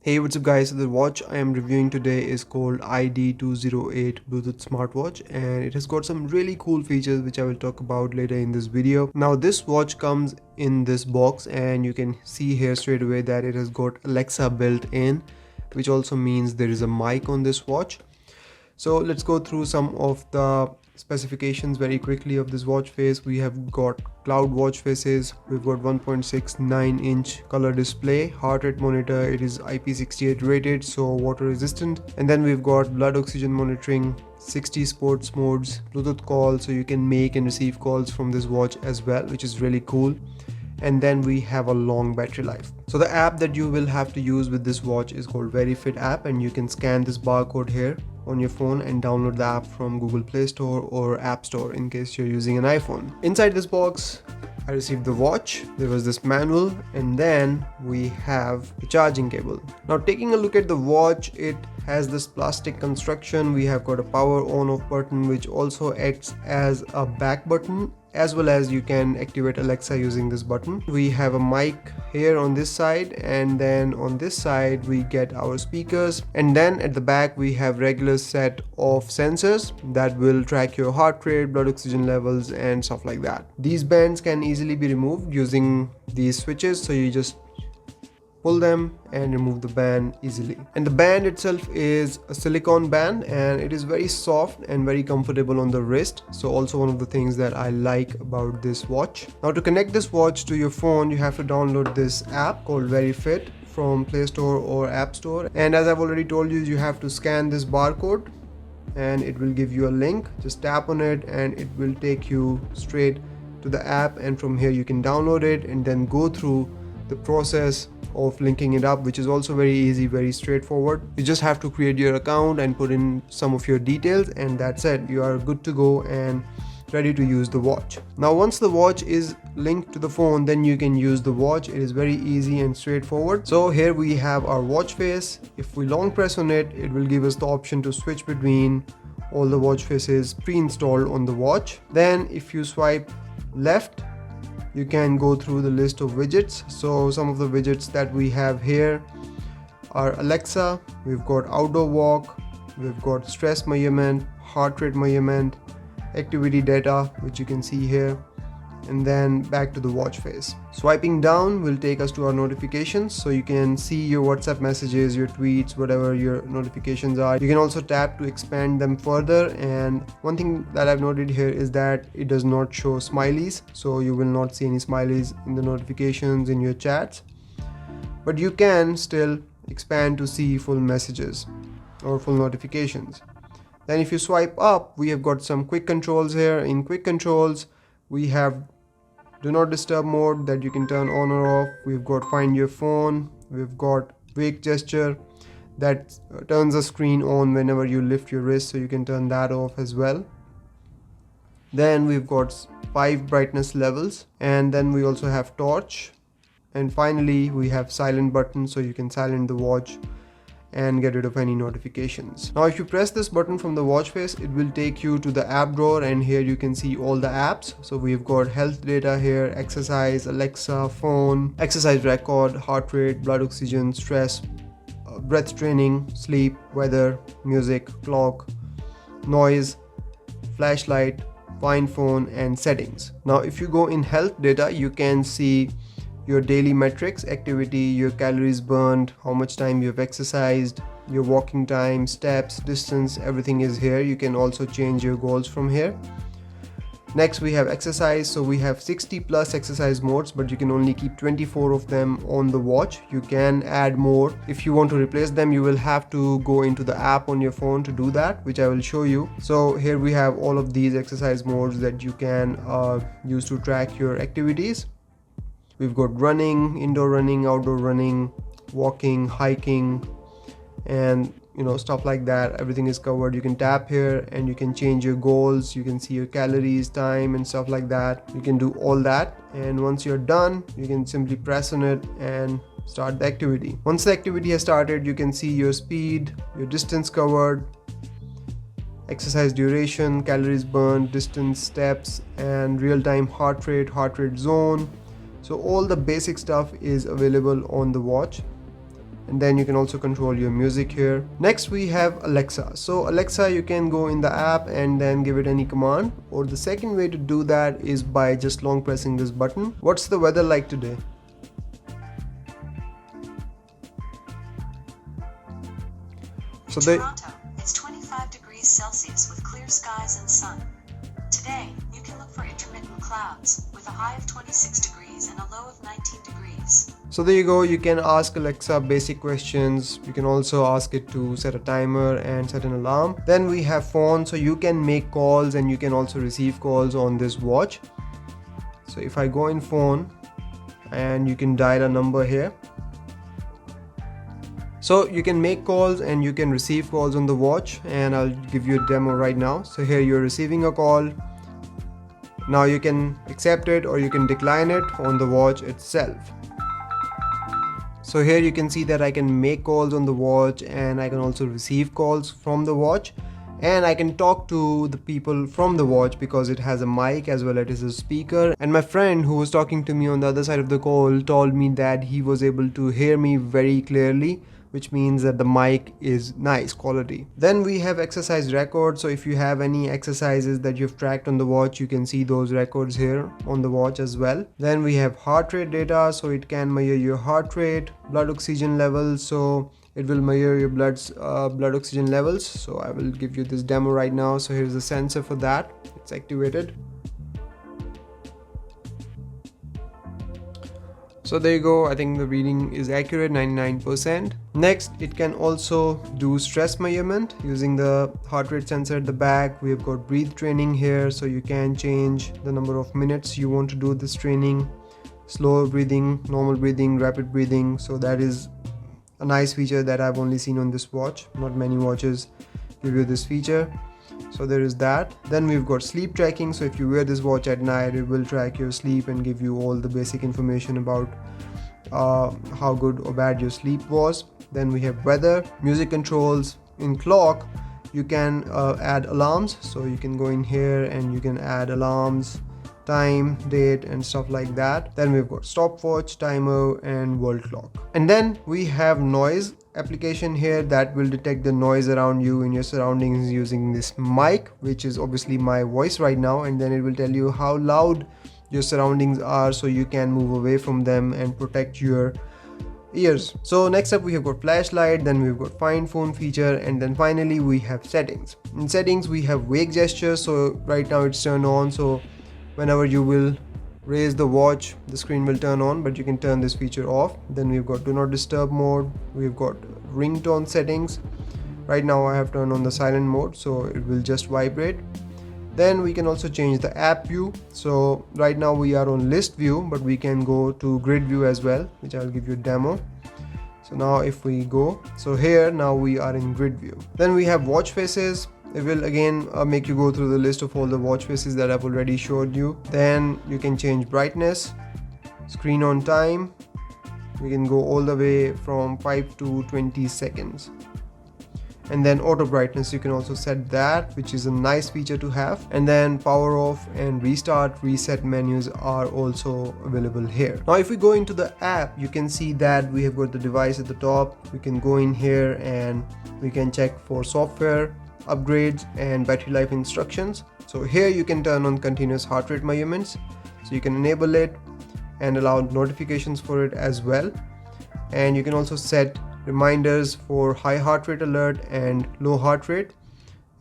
Hey, what's up guys? So the watch I am reviewing today is called ID208 Bluetooth Smartwatch, and it has got some really cool features which I will talk about later in this video. Now this watch comes in this box and you can see here straight away that it has got Alexa built in, which also means there is a mic on this watch. So let's go through some of the specifications very quickly of this watch face. We have got cloud watch faces, we've got 1.69-inch color display, heart rate monitor, it is IP68 rated, so water resistant, and then we've got blood oxygen monitoring, 60 sports modes, Bluetooth calls, so you can make and receive calls from this watch as well, which is really cool. And then we have a long battery life. So the app that you will have to use with this watch is called VeryFit app, and you can scan this barcode here on your phone and download the app from Google Play Store or App Store in case you're using an iPhone. Inside this box I received the watch, there was this manual, and then we have the charging cable. Now taking a look at the watch, it has this plastic construction. We have got a power on off button which also acts as a back button, as well as you can activate Alexa using this button. We have a mic here on this side, and then on this side we get our speakers, and then at the back we have regular set of sensors that will track your heart rate, blood oxygen levels and stuff like that. These bands can easily be removed using these switches, so you just pull them and remove the band easily. And the band itself is a silicone band, and it is very soft and very comfortable on the wrist, so also one of the things that I like about this watch. Now to connect this watch to your phone, you have to download this app called VeryFit from Play Store or App Store, and as I've already told you, you have to scan this barcode and it will give you a link. Just tap on it and it will take you straight to the app, and from here you can download it and then go through the process of linking it up, which is also very easy, very straightforward. You just have to create your account and put in some of your details, and that's it. You are good to go and ready to use the watch. Now once the watch is linked to the phone, then you can use the watch. It is very easy and straightforward. So here we have our watch face. If we long press on it, it will give us the option to switch between all the watch faces pre-installed on the watch. Then if you swipe left, you can go through the list of widgets. So some of the widgets that we have here are Alexa, we've got outdoor walk, we've got stress measurement, heart rate measurement, activity data, which you can see here, and then back to the watch face. Swiping down will take us to our notifications, so you can see your WhatsApp messages, your tweets, whatever your notifications are. You can also tap to expand them further, and one thing that I've noted here is that it does not show smileys, so you will not see any smileys in the notifications in your chats, but you can still expand to see full messages or full notifications. Then if you swipe up, we have got some quick controls here. In quick controls we have do not disturb mode that you can turn on or off. We've got find your phone, we've got wake gesture that turns the screen on whenever you lift your wrist, so you can turn that off as well. Then we've got 5 brightness levels, and then we also have torch, and finally we have silent button, so you can silent the watch and get rid of any notifications. Now if you press this button from the watch face, it will take you to the app drawer, and here you can see all the apps. So we've got health data here, exercise, Alexa, phone, exercise record, heart rate, blood oxygen, stress, breath training, sleep, weather, music, clock, noise, flashlight, find phone, and settings. Now if you go in health data, you can see your daily metrics, activity, your calories burned, how much time you've exercised, your walking time, steps, distance, everything is here. You can also change your goals from here. Next we have exercise. So we have 60 plus exercise modes, but you can only keep 24 of them on the watch. You can add more. If you want to replace them, you will have to go into the app on your phone to do that, which I will show you. So here we have all of these exercise modes that you can use to track your activities. We've got running, indoor running, outdoor running, walking, hiking, and stuff like that. Everything is covered. You can tap here and you can change your goals. You can see your calories, time, and stuff like that. You can do all that, and once you're done, you can simply press on it and start the activity. Once the activity has started, you can see your speed, your distance covered, exercise duration, calories burned, distance, steps, and real-time heart rate zone. So all the basic stuff is available on the watch. and then you can also control your music here. Next we have Alexa. So Alexa, you can go in the app and then give it any command, or the second way to do that is by just long pressing this button. What's the weather like today? So Toronto, it's 25 degrees Celsius with clear skies and sun. Today, you can look for intermittent clouds with a high of 26 degrees and a low of 19 degrees. So there you go, you can ask Alexa basic questions. You can also ask it to set a timer and set an alarm. Then we have phone, so you can make calls and you can also receive calls on this watch. So if I go in phone, and you can dial a number here. So you can make calls and you can receive calls on the watch, and I'll give you a demo right now. So here you're receiving a call. Now you can accept it or you can decline it on the watch itself. So here you can see that I can make calls on the watch, and I can also receive calls from the watch, and I can talk to the people from the watch because it has a mic as well as a speaker. And my friend who was talking to me on the other side of the call told me that he was able to hear me very clearly, which means that the mic is nice quality. Then we have exercise records. So if you have any exercises that you've tracked on the watch, you can see those records here on the watch as well. Then we have heart rate data, so it can measure your heart rate, blood oxygen levels, so it will measure your blood oxygen levels. So I will give you this demo right now. So here's the sensor for that, it's activated. So there you go, I think the reading is accurate, 99%. Next, it can also do stress measurement using the heart rate sensor at the back. We have got breathe training here, so you can change the number of minutes you want to do this training. Slow breathing, normal breathing, rapid breathing. So that is a nice feature that I've only seen on this watch. Not many watches give you this feature. So there is that. Then we've got sleep tracking. So if you wear this watch at night, it will track your sleep and give you all the basic information about how good or bad your sleep was. Then we have weather, music controls. In clock, you can add alarms. So you can go in here and you can add alarms, time, date, and stuff like that. Then we've got stopwatch, timer, and world clock. And then we have noise application here that will detect the noise around you in your surroundings using this mic, which is obviously my voice right now, and then it will tell you how loud your surroundings are so you can move away from them and protect your ears. So next up we have got flashlight, then we've got find phone feature, and then finally we have settings. In settings we have wake gesture. So right now it's turned on, so whenever you will raise the watch, the screen will turn on, but you can turn this feature off. Then we've got do not disturb mode, we've got ringtone settings. Right now I have turned on the silent mode, so it will just vibrate. Then we can also change the app view. So right now we are on list view, but we can go to grid view as well, which I'll give you a demo. So now if we go, so here now we are in grid view. Then we have watch faces. It will again make you go through the list of all the watch faces that I've already showed you. Then you can change brightness, screen on time. We can go all the way from 5 to 20 seconds. And then auto brightness, you can also set that, which is a nice feature to have. And then power off and restart, reset menus are also available here. Now if we go into the app, you can see that we have got the device at the top. We can go in here and we can check for software upgrades and battery life instructions. So here you can turn on continuous heart rate measurements, so you can enable it and allow notifications for it as well. And you can also set reminders for high heart rate alert and low heart rate,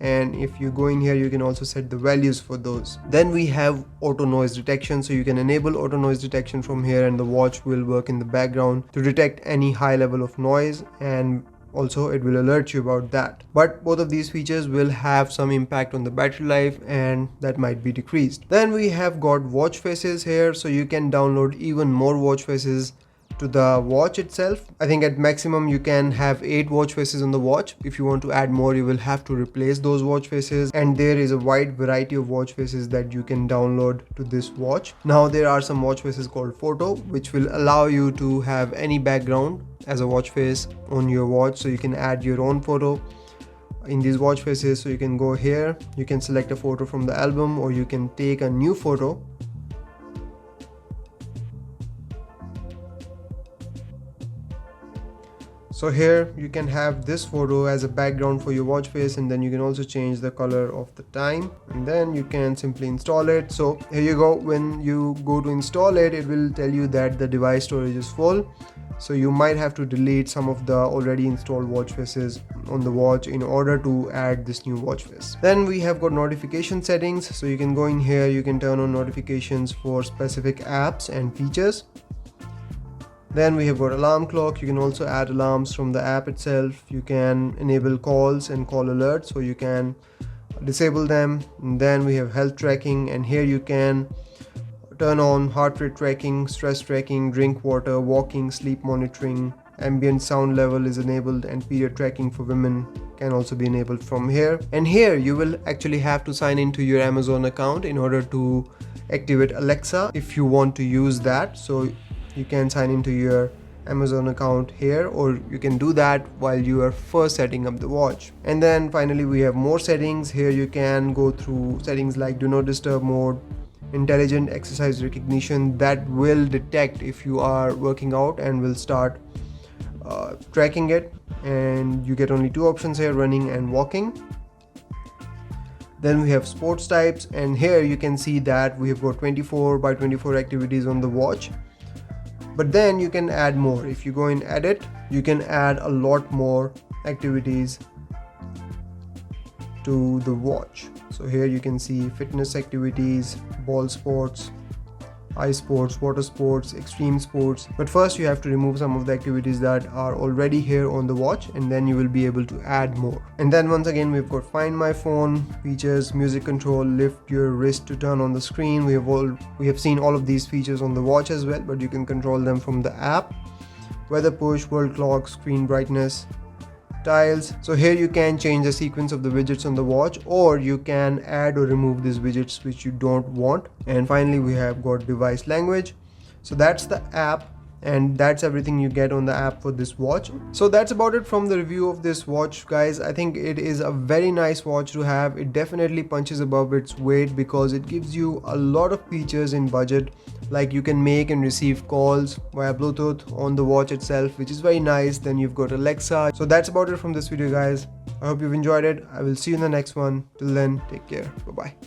and if you go in here you can also set the values for those. Then we have auto noise detection, so you can enable auto noise detection from here, and the watch will work in the background to detect any high level of noise, and also it will alert you about that. But both of these features will have some impact on the battery life, and that might be decreased. Then we have got watch faces here, so you can download even more watch faces to the watch itself. I think at maximum you can have 8 watch faces on the watch. If you want to add more, you will have to replace those watch faces, and there is a wide variety of watch faces that you can download to this watch. Now there are some watch faces called photo, which will allow you to have any background as a watch face on your watch, so you can add your own photo in these watch faces. So you can go here, you can select a photo from the album, or you can take a new photo. So here you can have this photo as a background for your watch face, and then you can also change the color of the time, and then you can simply install it. So here you go. When you go to install it, it will tell you that the device storage is full. So you might have to delete some of the already installed watch faces on the watch in order to add this new watch face. Then we have got notification settings. So you can go in here, you can turn on notifications for specific apps and features. Then we have got alarm clock. You can also add alarms from the app itself. You can enable calls and call alerts, so you can disable them. And then we have health tracking, and here you can turn on heart rate tracking, stress tracking, drink water, walking, sleep monitoring, ambient sound level is enabled, and period tracking for women can also be enabled from here. And here you will actually have to sign into your Amazon account in order to activate Alexa if you want to use that. So you can sign into your Amazon account here, or you can do that while you are first setting up the watch. And then finally we have more settings. Here you can go through settings like do not disturb mode, intelligent exercise recognition that will detect if you are working out and will start tracking it. And you get only two options here, running and walking. Then we have sports types, and here you can see that we have got 24/24 activities on the watch. But then you can add more. If you go in edit, you can add a lot more activities to the watch. So here you can see fitness activities, ball sports, ice sports, water sports, extreme sports. But first you have to remove some of the activities that are already here on the watch, and then you will be able to add more. And then once again we've got find my phone features, music control, lift your wrist to turn on the screen. We have seen all of these features on the watch as well, but you can control them from the app. Weather push, world clock, screen brightness, tiles. So here you can change the sequence of the widgets on the watch, or you can add or remove these widgets which you don't want. And finally we have got device language. So that's the app, and that's everything you get on the app for this watch. So that's about it from the review of this watch, guys. I think it is a very nice watch to have. It definitely punches above its weight because it gives you a lot of features in budget, like you can make and receive calls via Bluetooth on the watch itself, which is very nice. Then you've got Alexa. So that's about it from this video, guys. I hope you've enjoyed it. I will see you in the next one. Till then, take care. Bye bye.